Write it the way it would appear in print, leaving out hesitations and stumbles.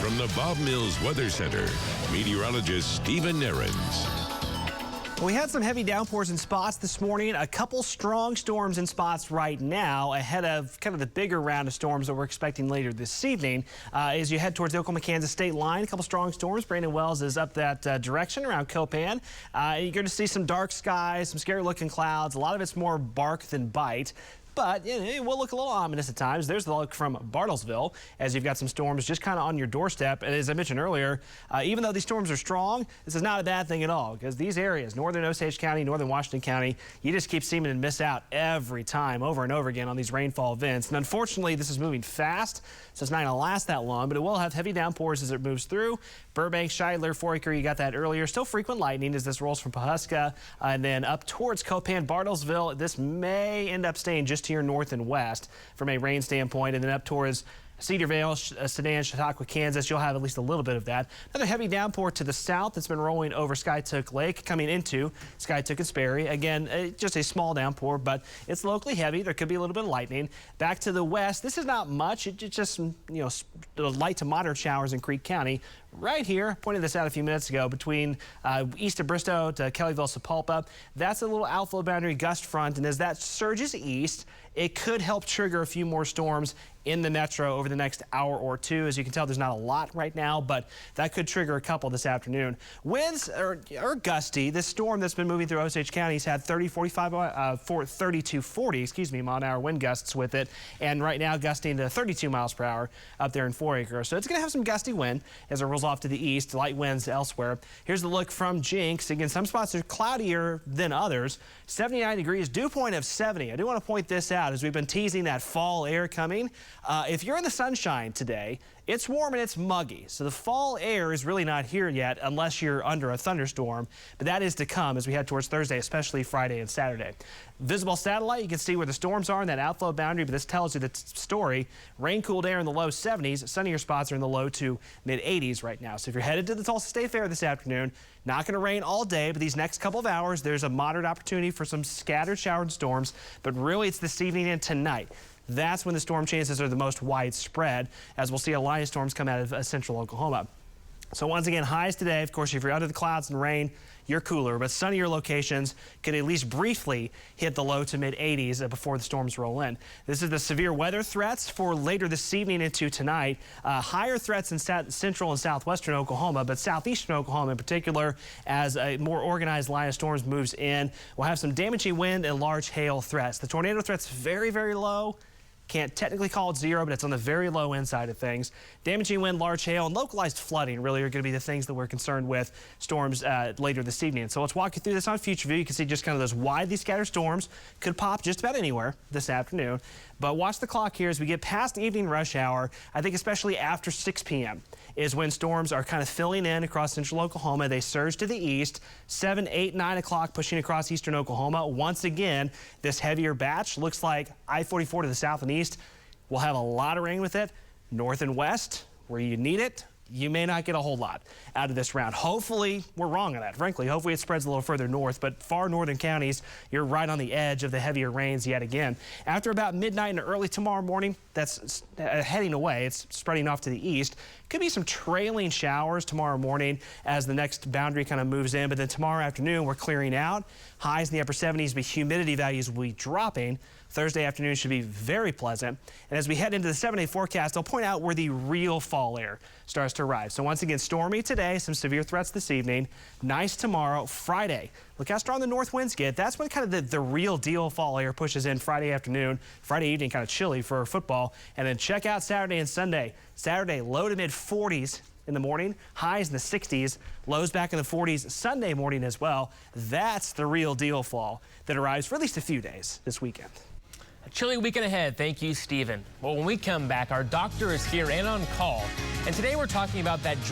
From the Bob Mills Weather Center, meteorologist Stephen Nehrenz. We had some heavy downpours in spots this morning, a couple strong storms in spots right now ahead of kind of the bigger round of storms that we're expecting later this evening. As you head towards the Oklahoma-Kansas state line, a couple strong storms. Brandon Wells is up that direction around Copan. You're going to see some dark skies, some scary looking clouds. A lot of it's more bark than bite. But it will look a little ominous at times. There's the look from Bartlesville as you've got some storms just kind of on your doorstep. And as I mentioned earlier, even though these storms are strong, this is not a bad thing at all because these areas, northern Osage County, northern Washington County, you just keep seeming to miss out every time over and over again on these rainfall events. And unfortunately, this is moving fast, so it's not going to last that long, but it will have heavy downpours as it moves through. Burbank, Scheidler, Foraker, you got that earlier. Still frequent lightning as this rolls from Pawhuska and then up towards Copan, Bartlesville. This may end up staying just to your north and west from a rain standpoint, and then up towards Cedar Vale, Sedan, Chautauqua, Kansas, you'll have at least a little bit of that. Another heavy downpour to the south that's been rolling over Skytook Lake coming into Skytook and Sperry. Again, just a small downpour, but it's locally heavy. There could be a little bit of lightning. Back to the west, this is not much. It's just, light to moderate showers in Creek County. Right here, pointed this out a few minutes ago, between east of Bristow to Kellyville, Sapulpa. That's a little outflow boundary gust front, and as that surges east, it could help trigger a few more storms in the metro over the next hour or two. As you can tell, there's not a lot right now, but that could trigger a couple this afternoon. Winds are gusty. This storm that's been moving through Osage County has had 30 to 40 mile-an-hour wind gusts with it, and right now gusting to 32 miles per hour up there in Foraker. So it's going to have some gusty wind as it rolls off to the east, light winds elsewhere. Here's the look from Jinx. Again, some spots are cloudier than others. 79 degrees, dew point of 70. I do want to point this out as we've been teasing that fall air coming. If you're in the sunshine today, it's warm and it's muggy. So the fall air is really not here yet unless you're under a thunderstorm. But that is to come as we head towards Thursday, especially Friday and Saturday. Visible satellite, you can see where the storms are in that outflow boundary, but this tells you the story. Rain-cooled air in the low 70s. Sunnier spots are in the low to mid-80s right now. So if you're headed to the Tulsa State Fair this afternoon, not going to rain all day, but these next couple of hours, there's a moderate opportunity for some scattered shower and storms. But really, it's this evening and tonight. That's when the storm chances are the most widespread, as we'll see a line of storms come out of central Oklahoma. So once again, highs today. Of course, if you're under the clouds and rain, you're cooler, but sunnier locations could at least briefly hit the low to mid 80s before the storms roll in. This is the severe weather threats for later this evening into tonight. Higher threats in central and southwestern Oklahoma, but southeastern Oklahoma in particular, as a more organized line of storms moves in. We'll have some damaging wind and large hail threats. The tornado threat's very, very low. Can't technically call it zero, but it's on the very low end side of things. Damaging wind, large hail, and localized flooding really are going to be the things that we're concerned with storms later this evening. So let's walk you through this on Future View. You can see just kind of those widely scattered storms could pop just about anywhere this afternoon. But watch the clock here as we get past evening rush hour. I think especially after 6 p.m. is when storms are kind of filling in across central Oklahoma. They surge to the east, 7, 8, 9 o'clock pushing across eastern Oklahoma. Once again, this heavier batch looks like I-44 to the south and east will have a lot of rain with it. North and west, where you need it, you may not get a whole lot out of this round. Hopefully, we're wrong on that, frankly. Hopefully, it spreads a little further north, but far northern counties, you're right on the edge of the heavier rains yet again. After about midnight and early tomorrow morning, that's heading away. It's spreading off to the east. Could be some trailing showers tomorrow morning as the next boundary kind of moves in, but then tomorrow afternoon, we're clearing out. Highs in the upper 70s, but humidity values will be dropping. Thursday afternoon should be very pleasant. And as we head into the 7-day forecast, I'll point out where the real fall air starts to arrive. So once again, stormy today, some severe threats this evening. Nice tomorrow. Friday, look how strong the north winds get. That's when kind of the real deal fall air pushes in Friday afternoon. Friday evening, kind of chilly for football. And then check out Saturday and Sunday. Saturday, low to mid 40s. In the morning, highs in the 60s, lows back in the 40s Sunday morning as well. That's the real deal fall that arrives for at least a few days this weekend. A chilly weekend ahead. Thank you, Stephen. Well, when we come back, our doctor is here and on call. And today we're talking about that